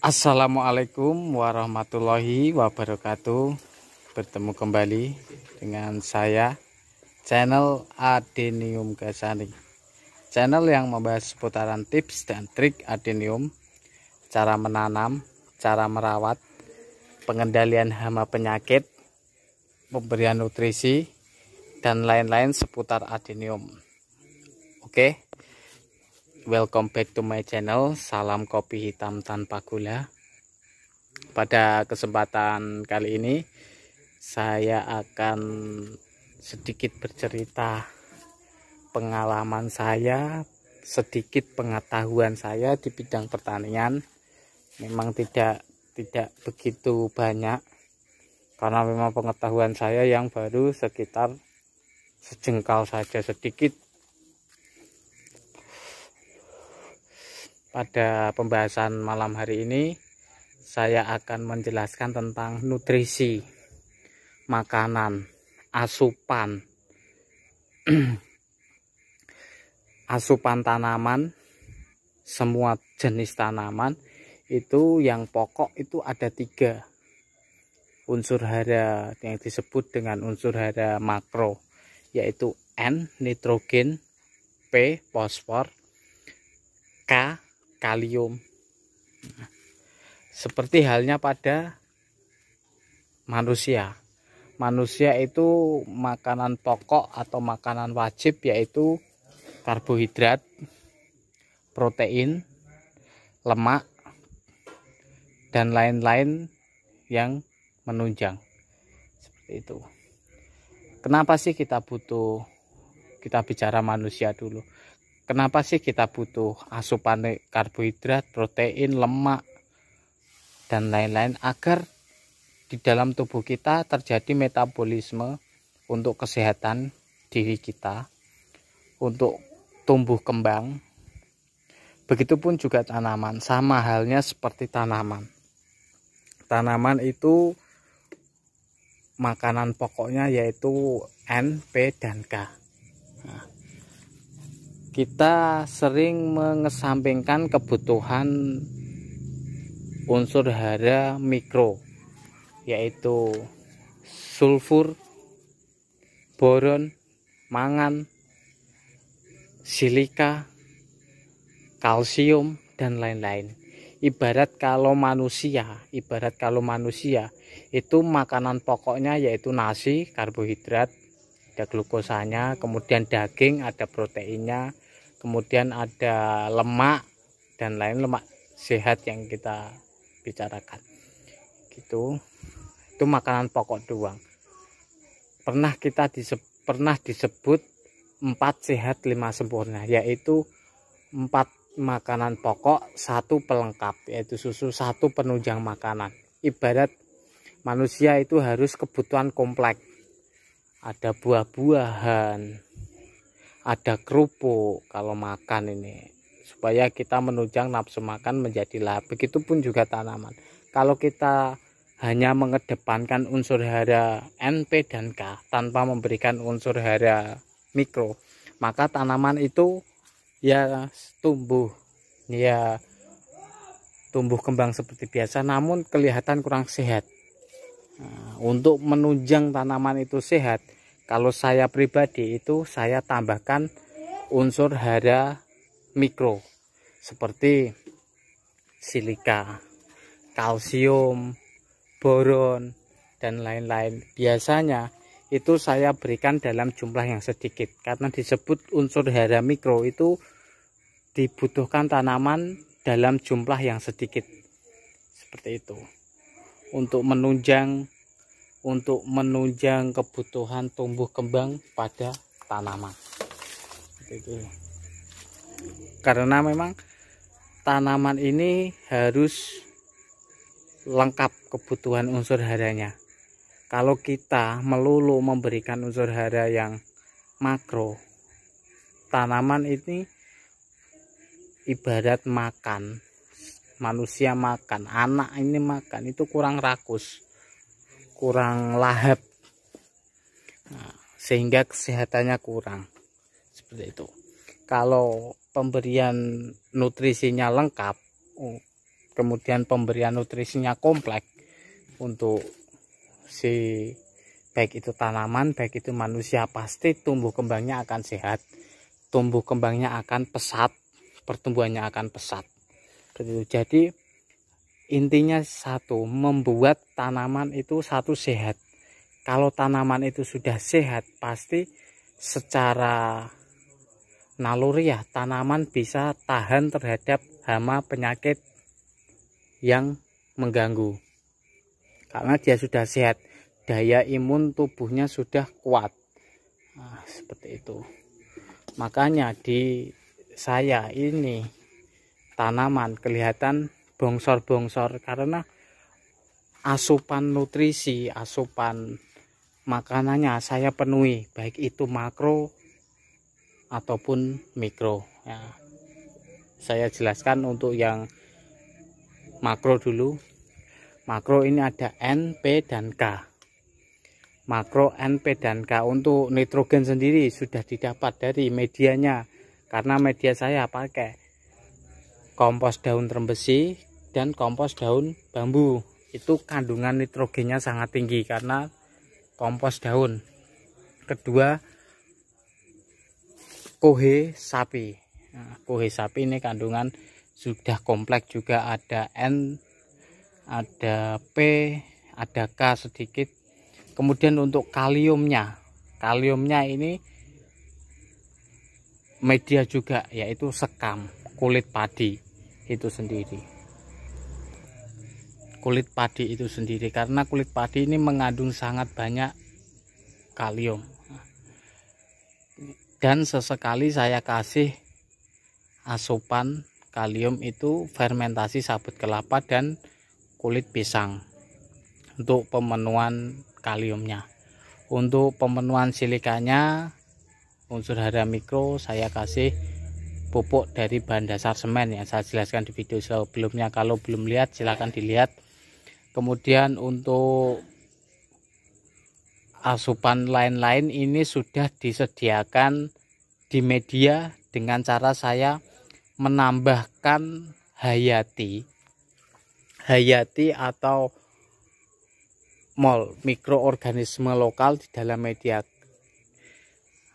Assalamualaikum warahmatullahi wabarakatuh. Bertemu kembali dengan saya, channel Adenium Gasani, channel yang membahas seputaran tips dan trik adenium, cara menanam, cara merawat, pengendalian hama penyakit, pemberian nutrisi, dan lain-lain seputar adenium. Oke, welcome back to my channel. Salam kopi hitam tanpa gula. Pada kesempatan kali ini saya akan sedikit bercerita pengalaman saya, sedikit pengetahuan saya di bidang pertanian. Memang tidak begitu banyak, karena memang pengetahuan saya yang baru sekitar sejengkal saja, sedikit. Pada pembahasan malam hari ini saya akan menjelaskan tentang nutrisi, makanan, asupan, asupan tanaman, semua jenis tanaman. Itu yang pokok itu ada 3 unsur hara yang disebut dengan unsur hara makro, yaitu N nitrogen, P fosfor, K kalium. Seperti halnya pada manusia itu makanan pokok atau makanan wajib yaitu karbohidrat, protein, lemak, dan lain-lain yang menunjang. Seperti itu. Kenapa sih kita bicara manusia dulu. Kenapa sih kita butuh asupan karbohidrat, protein, lemak, dan lain-lain, agar di dalam tubuh kita terjadi metabolisme untuk kesehatan diri kita, untuk tumbuh kembang. Begitupun juga tanaman, sama halnya seperti tanaman. Tanaman itu makanan pokoknya yaitu N, P, dan K. Nah, kita sering mengesampingkan kebutuhan unsur hara mikro, yaitu sulfur, boron, mangan, silika, kalsium, dan lain-lain. Ibarat kalau manusia itu makanan pokoknya yaitu nasi, karbohidrat, ada glukosanya, kemudian daging, ada proteinnya, kemudian ada lemak dan lain, lemak sehat yang kita bicarakan. Gitu. Itu makanan pokok doang. Pernah disebut 4 sehat 5 sempurna, yaitu 4 makanan pokok, 1 pelengkap, yaitu susu, 1 penunjang makanan. Ibarat manusia itu harus kebutuhan kompleks. Ada buah-buahan, ada kerupuk kalau makan ini, supaya kita menunjang nafsu makan menjadi lahap. Begitupun juga tanaman. Kalau kita hanya mengedepankan unsur hara N, P, dan K tanpa memberikan unsur hara mikro, maka tanaman itu tumbuh kembang seperti biasa, namun kelihatan kurang sehat. Nah, untuk menunjang tanaman itu sehat, kalau saya pribadi itu saya tambahkan unsur hara mikro seperti silika, kalsium, boron, dan lain-lain. Biasanya itu saya berikan dalam jumlah yang sedikit, karena disebut unsur hara mikro itu dibutuhkan tanaman dalam jumlah yang sedikit. Seperti itu. Untuk menunjang kebutuhan tumbuh kembang pada tanaman. Itu. Karena memang tanaman ini harus lengkap kebutuhan unsur haranya. Kalau kita melulu memberikan unsur hara yang makro, tanaman ini ibarat makan. Manusia makan, anak ini makan, itu kurang rakus, kurang lahap, sehingga kesehatannya kurang. Seperti itu. Kalau pemberian nutrisinya lengkap, kemudian pemberian nutrisinya kompleks untuk si baik itu tanaman, baik itu manusia, pasti tumbuh kembangnya akan sehat, tumbuh kembangnya akan pesat, pertumbuhannya akan pesat. Jadi intinya satu, membuat tanaman itu satu sehat. Kalau tanaman itu sudah sehat, pasti secara naluriah tanaman bisa tahan terhadap hama penyakit yang mengganggu. Karena dia sudah sehat, daya imun tubuhnya sudah kuat. Nah, seperti itu. Makanya di saya ini tanaman kelihatan bongsor-bongsor karena asupan nutrisi, asupan makanannya saya penuhi, baik itu makro ataupun mikro. Ya, saya jelaskan untuk yang makro dulu. Makro ini ada N, P, dan K. Makro N, P, dan K. Untuk nitrogen sendiri sudah didapat dari medianya, karena media saya pakai kompos daun trembesi dan kompos daun bambu. Itu kandungan nitrogennya sangat tinggi karena kompos daun. Kedua, kohe sapi. Nah, kohe sapi ini kandungan sudah kompleks juga, ada N, ada P, ada K sedikit. Kemudian untuk kaliumnya ini media juga, yaitu sekam, kulit padi itu sendiri. Kulit padi itu sendiri, karena kulit padi ini mengandung sangat banyak kalium. Dan sesekali saya kasih asupan kalium itu fermentasi sabut kelapa dan kulit pisang untuk pemenuhan kaliumnya. Untuk pemenuhan silikanya, unsur hara mikro, saya kasih pupuk dari bahan dasar semen yang saya jelaskan di video sebelumnya. Kalau belum lihat silahkan dilihat. Kemudian untuk asupan lain-lain ini sudah disediakan di media dengan cara saya menambahkan hayati atau mol, mikroorganisme lokal di dalam media.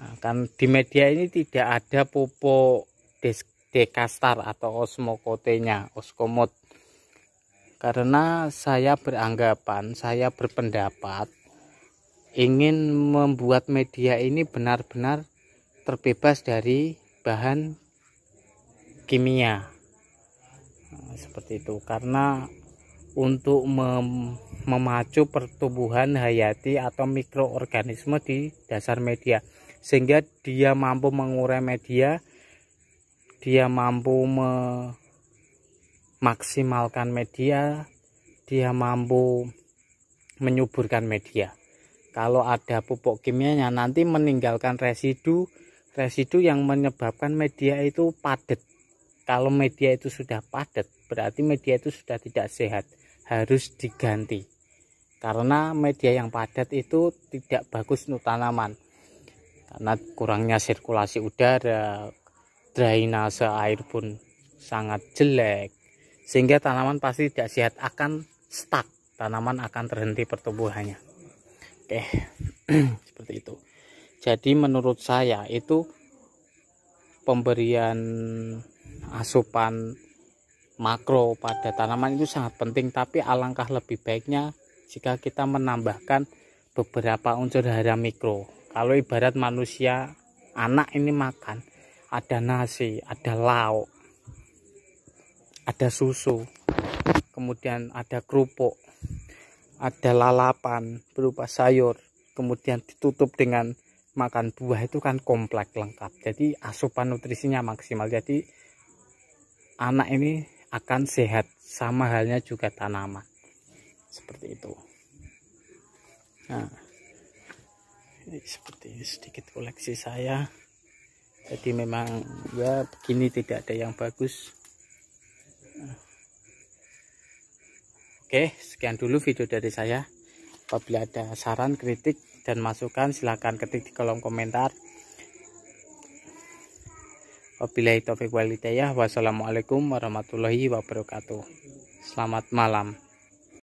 Nah, kan di media ini tidak ada pupuk dekastar atau osmokotenya, oskomot. Karena saya berpendapat ingin membuat media ini benar-benar terbebas dari bahan kimia. Nah, seperti itu. Karena untuk memacu pertumbuhan hayati atau mikroorganisme di dasar media, sehingga dia mampu mengurai media, dia mampu memaksimalkan media, dia mampu menyuburkan media. Kalau ada pupuk kimianya nanti meninggalkan residu yang menyebabkan media itu padat. Kalau media itu sudah padat, berarti media itu sudah tidak sehat, harus diganti. Karena media yang padat itu tidak bagus untuk tanaman, karena kurangnya sirkulasi udara, drainase air pun sangat jelek, sehingga tanaman pasti tidak sehat, akan stuck, tanaman akan terhenti pertumbuhannya. Oke, seperti itu. Jadi menurut saya itu pemberian asupan makro pada tanaman itu sangat penting, tapi alangkah lebih baiknya jika kita menambahkan beberapa unsur hara mikro. Kalau ibarat manusia, anak ini makan, ada nasi, ada lauk, ada susu, kemudian ada kerupuk, ada lalapan berupa sayur, kemudian ditutup dengan makan buah, itu kan kompleks lengkap. Jadi asupan nutrisinya maksimal. Jadi anak ini akan sehat, sama halnya juga tanaman. Seperti itu. Nah, ini seperti sedikit koleksi saya. Jadi memang ya begini, tidak ada yang bagus. Oke, sekian dulu video dari saya. Apabila ada saran, kritik, dan masukan silahkan ketik di kolom komentar. Wabillahi taufiq wal hidayah. Wassalamualaikum warahmatullahi wabarakatuh. Selamat malam.